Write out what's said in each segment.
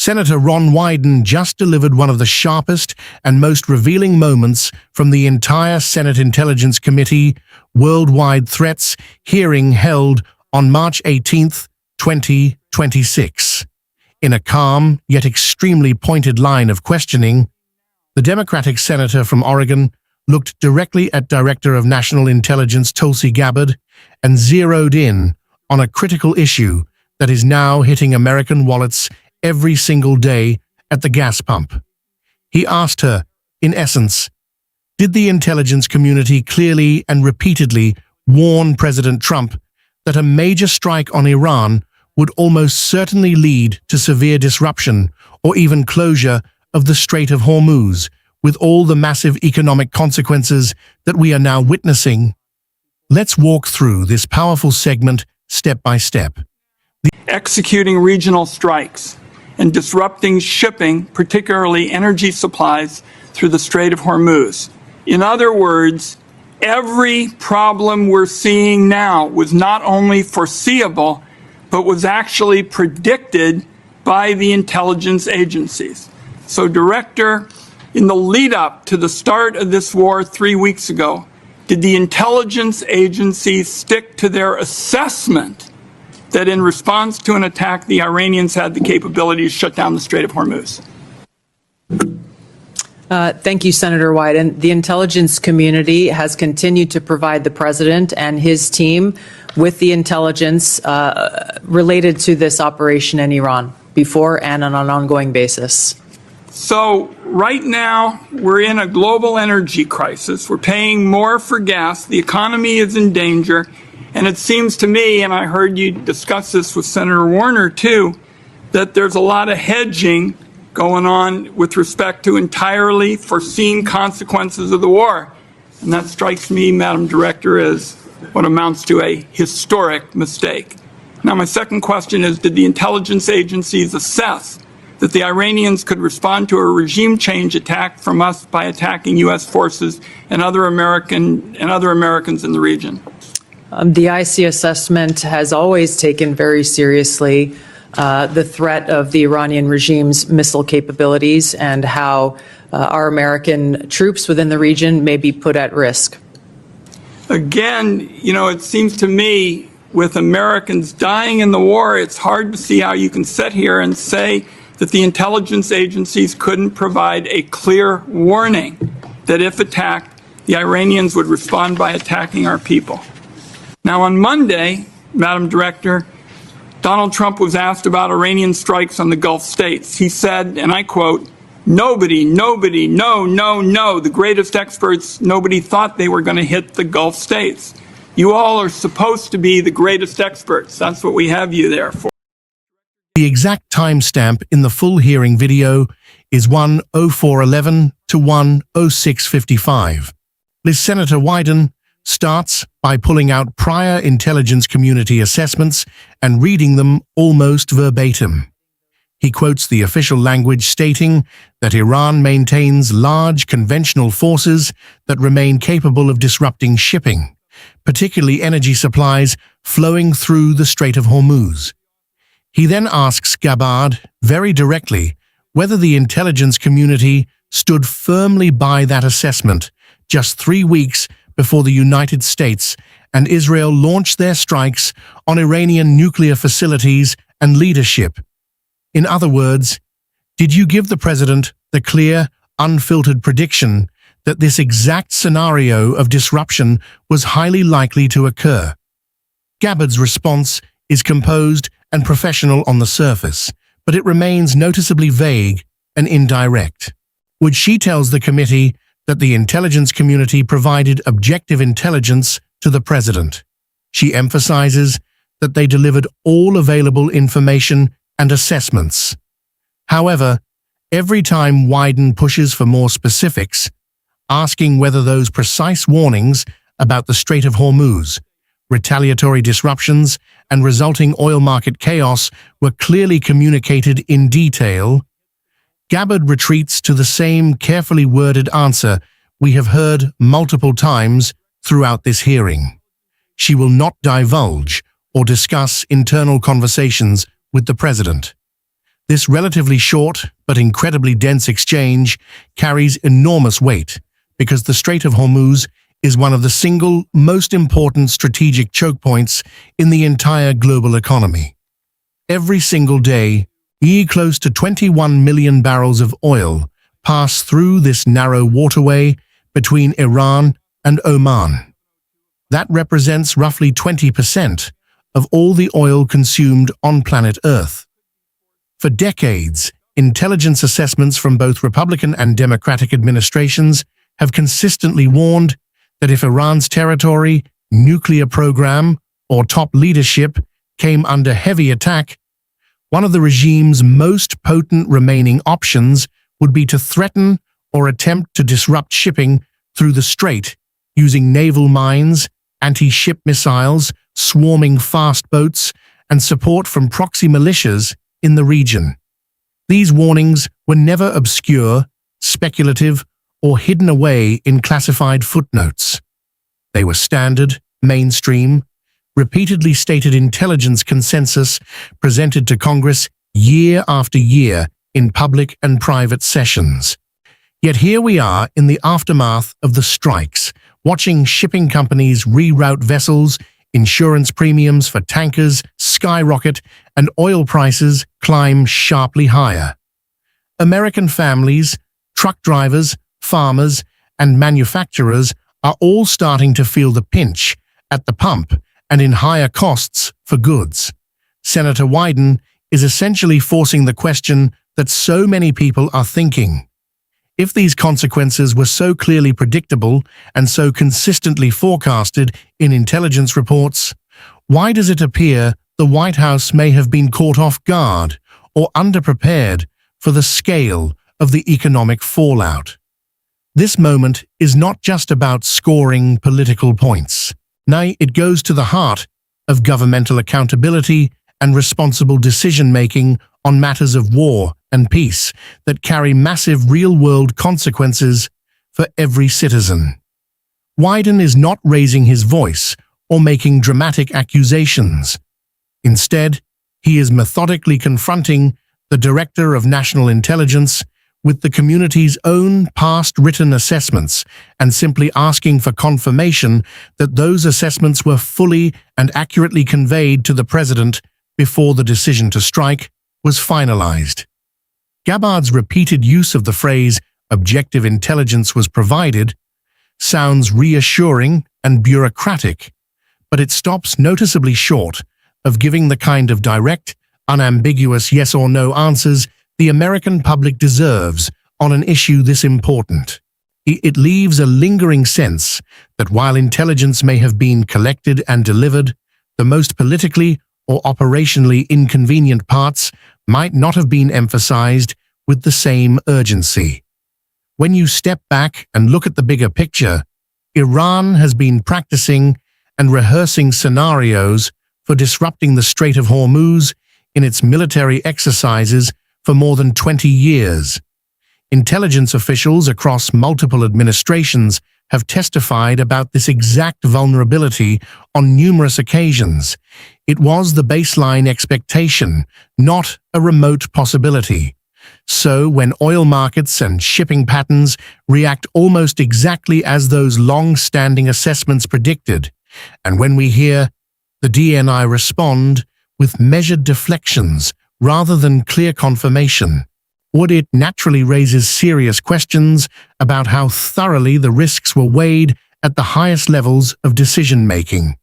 Senator Ron Wyden just delivered one of the sharpest and most revealing moments from the entire Senate Intelligence Committee Worldwide Threats hearing held on March 18, 2026. In a calm yet extremely pointed line of questioning, the Democratic senator from Oregon looked directly at Director of National Intelligence Tulsi Gabbard and zeroed in on a critical issue that is now hitting American wallets every single day at the gas pump. He asked her, in essence, did the intelligence community clearly and repeatedly warn President Trump that a major strike on Iran would almost certainly lead to severe disruption or even closure of the Strait of Hormuz, with all the massive economic consequences that we are now witnessing? Let's walk through this powerful segment step by step. Executing regional strikes and disrupting shipping, particularly energy supplies, through the Strait of Hormuz. In other words, every problem we're seeing now was not only foreseeable, but was actually predicted by the intelligence agencies. So, Director, in the lead up to the start of this war 3 weeks ago, did the intelligence agencies stick to their assessment that in response to an attack, the Iranians had the capability to shut down the Strait of Hormuz? Thank you, Senator Wyden. The intelligence community has continued to provide the president and his team with the intelligence related to this operation in Iran before and on an ongoing basis. So right now, we're in a global energy crisis. We're paying more for gas. The economy is in danger. And it seems to me, and I heard you discuss this with Senator Warner too, that there's a lot of hedging going on with respect to entirely foreseen consequences of the war. And that strikes me, Madam Director, as what amounts to a historic mistake. Now, my second question is, did the intelligence agencies assess that the Iranians could respond to a regime change attack from us by attacking U.S. forces and other Americans in the region? The IC assessment has always taken very seriously the threat of the Iranian regime's missile capabilities and how our American troops within the region may be put at risk. Again, it seems to me with Americans dying in the war, it's hard to see how you can sit here and say that the intelligence agencies couldn't provide a clear warning that if attacked, the Iranians would respond by attacking our people. Now, on Monday, Madam Director, Donald Trump was asked about Iranian strikes on the Gulf states. He said, and I quote, nobody, no, the greatest experts, nobody thought they were going to hit the Gulf states. You all are supposed to be the greatest experts. That's what we have you there for. The exact timestamp in the full hearing video is 1:04:11 to 1:06:55. Senator Wyden starts by pulling out prior intelligence community assessments and reading them almost verbatim. He quotes the official language stating that Iran maintains large conventional forces that remain capable of disrupting shipping, particularly energy supplies flowing through the Strait of Hormuz. He then asks Gabbard very directly whether the intelligence community stood firmly by that assessment just 3 weeks before the United States and Israel launched their strikes on Iranian nuclear facilities and leadership. In other words, did you give the president the clear, unfiltered prediction that this exact scenario of disruption was highly likely to occur? Gabbard's response is composed and professional on the surface, but it remains noticeably vague and indirect. Which she tells the committee that the intelligence community provided objective intelligence to the president. She emphasizes that they delivered all available information and assessments. However, every time Wyden pushes for more specifics, asking whether those precise warnings about the Strait of Hormuz, retaliatory disruptions, and resulting oil market chaos were clearly communicated in detail, Gabbard retreats to the same carefully worded answer we have heard multiple times throughout this hearing. She will not divulge or discuss internal conversations with the president. This relatively short but incredibly dense exchange carries enormous weight because the Strait of Hormuz is one of the single most important strategic choke points in the entire global economy. Every single day, close to 21 million barrels of oil pass through this narrow waterway between Iran and Oman. That represents roughly 20% of all the oil consumed on planet Earth. For decades, intelligence assessments from both Republican and Democratic administrations have consistently warned that if Iran's territory, nuclear program, or top leadership came under heavy attack, one of the regime's most potent remaining options would be to threaten or attempt to disrupt shipping through the strait using naval mines, anti-ship missiles, swarming fast boats, and support from proxy militias in the region. These warnings were never obscure, speculative, or hidden away in classified footnotes. They were standard, mainstream, repeatedly stated intelligence consensus presented to Congress year after year in public and private sessions. Yet here we are in the aftermath of the strikes, watching shipping companies reroute vessels, insurance premiums for tankers skyrocket, and oil prices climb sharply higher. American families, truck drivers, farmers, and manufacturers are all starting to feel the pinch at the pump and in higher costs for goods. Senator Wyden is essentially forcing the question that so many people are thinking. If these consequences were so clearly predictable and so consistently forecasted in intelligence reports, why does it appear the White House may have been caught off guard or underprepared for the scale of the economic fallout? This moment is not just about scoring political points. Nay, it goes to the heart of governmental accountability and responsible decision-making on matters of war and peace that carry massive real-world consequences for every citizen. Wyden is not raising his voice or making dramatic accusations. Instead, he is methodically confronting the Director of National Intelligence with the community's own past written assessments and simply asking for confirmation that those assessments were fully and accurately conveyed to the President before the decision to strike was finalized. Gabbard's repeated use of the phrase "objective intelligence was provided" sounds reassuring and bureaucratic, but it stops noticeably short of giving the kind of direct, unambiguous yes or no answers the American public deserves on an issue this important. It leaves a lingering sense that while intelligence may have been collected and delivered, the most politically or operationally inconvenient parts might not have been emphasized with the same urgency. When you step back and look at the bigger picture, Iran has been practicing and rehearsing scenarios for disrupting the Strait of Hormuz in its military exercises for more than 20 years. Intelligence officials across multiple administrations have testified about this exact vulnerability on numerous occasions. It was the baseline expectation, not a remote possibility. So when oil markets and shipping patterns react almost exactly as those long-standing assessments predicted, and when we hear the DNI respond with measured deflections rather than clear confirmation, it naturally raises serious questions about how thoroughly the risks were weighed at the highest levels of decision-making.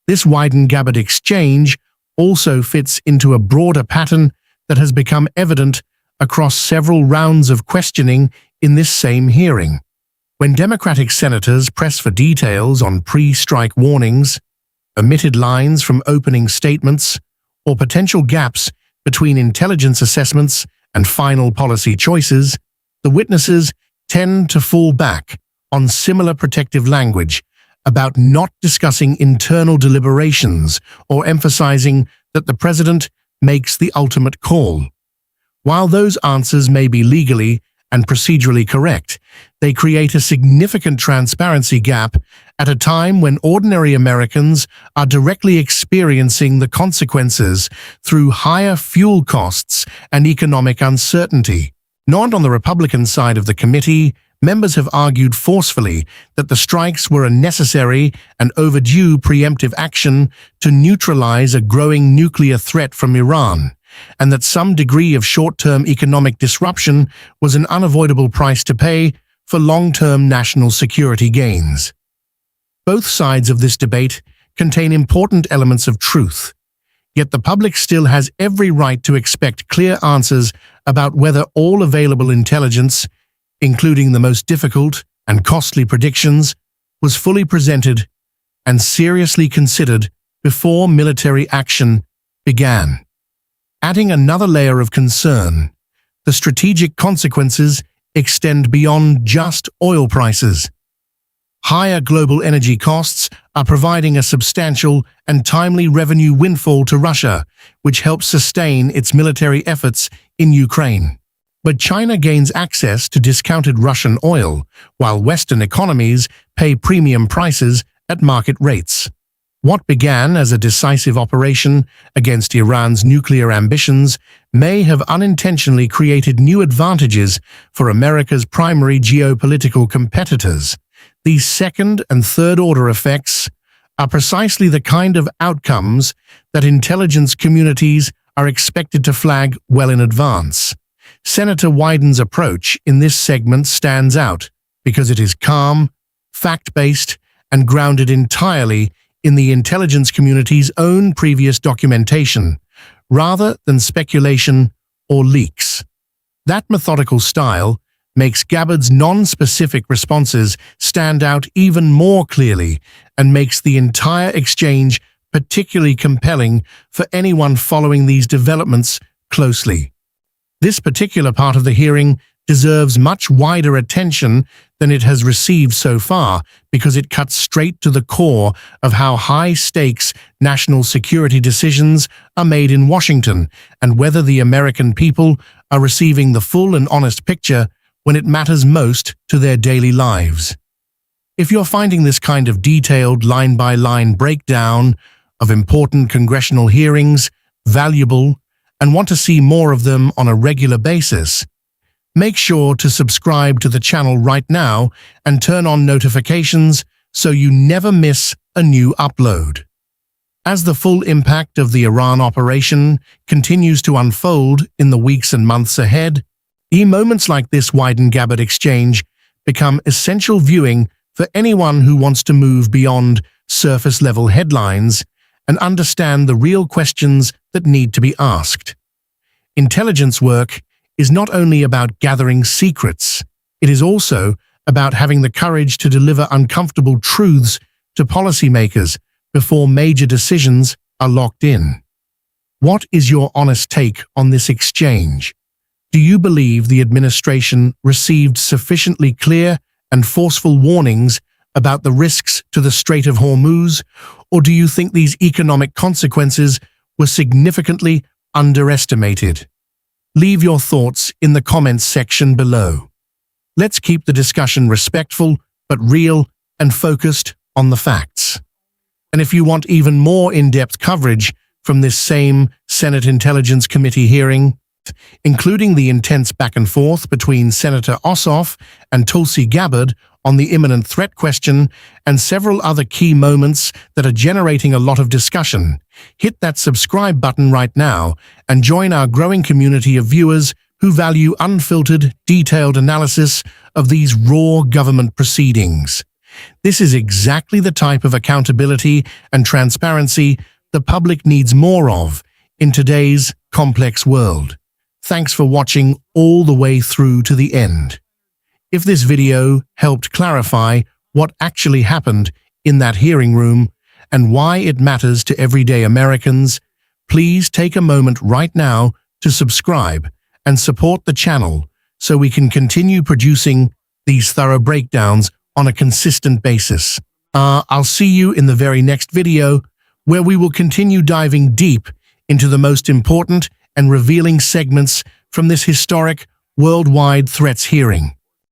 This Wyden-Gabbard exchange also fits into a broader pattern that has become evident across several rounds of questioning in this same hearing. When Democratic senators press for details on pre-strike warnings, omitted lines from opening statements, or potential gaps between intelligence assessments and final policy choices, the witnesses tend to fall back on similar protective language about not discussing internal deliberations or emphasizing that the President makes the ultimate call. While those answers may be legally and procedurally correct, They create a significant transparency gap at a time when ordinary Americans are directly experiencing the consequences through higher fuel costs and economic uncertainty. Not on the Republican side of the committee, members have argued forcefully that the strikes were a necessary and overdue preemptive action to neutralize a growing nuclear threat from Iran, and that some degree of short-term economic disruption was an unavoidable price to pay for long-term national security gains. Both sides of this debate contain important elements of truth, yet the public still has every right to expect clear answers about whether all available intelligence, including the most difficult and costly predictions, was fully presented and seriously considered before military action began. Adding another layer of concern, the strategic consequences extend beyond just oil prices. Higher global energy costs are providing a substantial and timely revenue windfall to Russia, which helps sustain its military efforts in Ukraine. But China gains access to discounted Russian oil, while Western economies pay premium prices at market rates. What began as a decisive operation against Iran's nuclear ambitions may have unintentionally created new advantages for America's primary geopolitical competitors. These second- and third-order effects are precisely the kind of outcomes that intelligence communities are expected to flag well in advance. Senator Wyden's approach in this segment stands out because it is calm, fact-based, and grounded entirely in the intelligence community's own previous documentation, rather than speculation or leaks. That methodical style makes Gabbard's non-specific responses stand out even more clearly and makes the entire exchange particularly compelling for anyone following these developments closely. This particular part of the hearing deserves much wider attention than it has received so far because it cuts straight to the core of how high-stakes national security decisions are made in Washington and whether the American people are receiving the full and honest picture when it matters most to their daily lives. If you're finding this kind of detailed line-by-line breakdown of important congressional hearings valuable and want to see more of them on a regular basis, make sure to subscribe to the channel right now and turn on notifications so you never miss a new upload. As the full impact of the Iran operation continues to unfold in the weeks and months ahead, moments like this Wyden-Gabbard exchange become essential viewing for anyone who wants to move beyond surface-level headlines and understand the real questions that need to be asked. Intelligence work is not only about gathering secrets, it is also about having the courage to deliver uncomfortable truths to policymakers before major decisions are locked in. What is your honest take on this exchange? Do you believe the administration received sufficiently clear and forceful warnings about the risks to the Strait of Hormuz, or do you think these economic consequences were significantly underestimated? Leave your thoughts in the comments section below. Let's keep the discussion respectful but real and focused on the facts. And if you want even more in-depth coverage from this same Senate Intelligence Committee hearing, including the intense back and forth between Senator Ossoff and Tulsi Gabbard on the imminent threat question and several other key moments that are generating a lot of discussion, hit that subscribe button right now and join our growing community of viewers who value unfiltered, detailed analysis of these raw government proceedings. This is exactly the type of accountability and transparency the public needs more of in today's complex world. Thanks for watching all the way through to the end. If this video helped clarify what actually happened in that hearing room and why it matters to everyday Americans, please take a moment right now to subscribe and support the channel so we can continue producing these thorough breakdowns on a consistent basis. I'll see you in the very next video where we will continue diving deep into the most important and revealing segments from this historic worldwide threats hearing.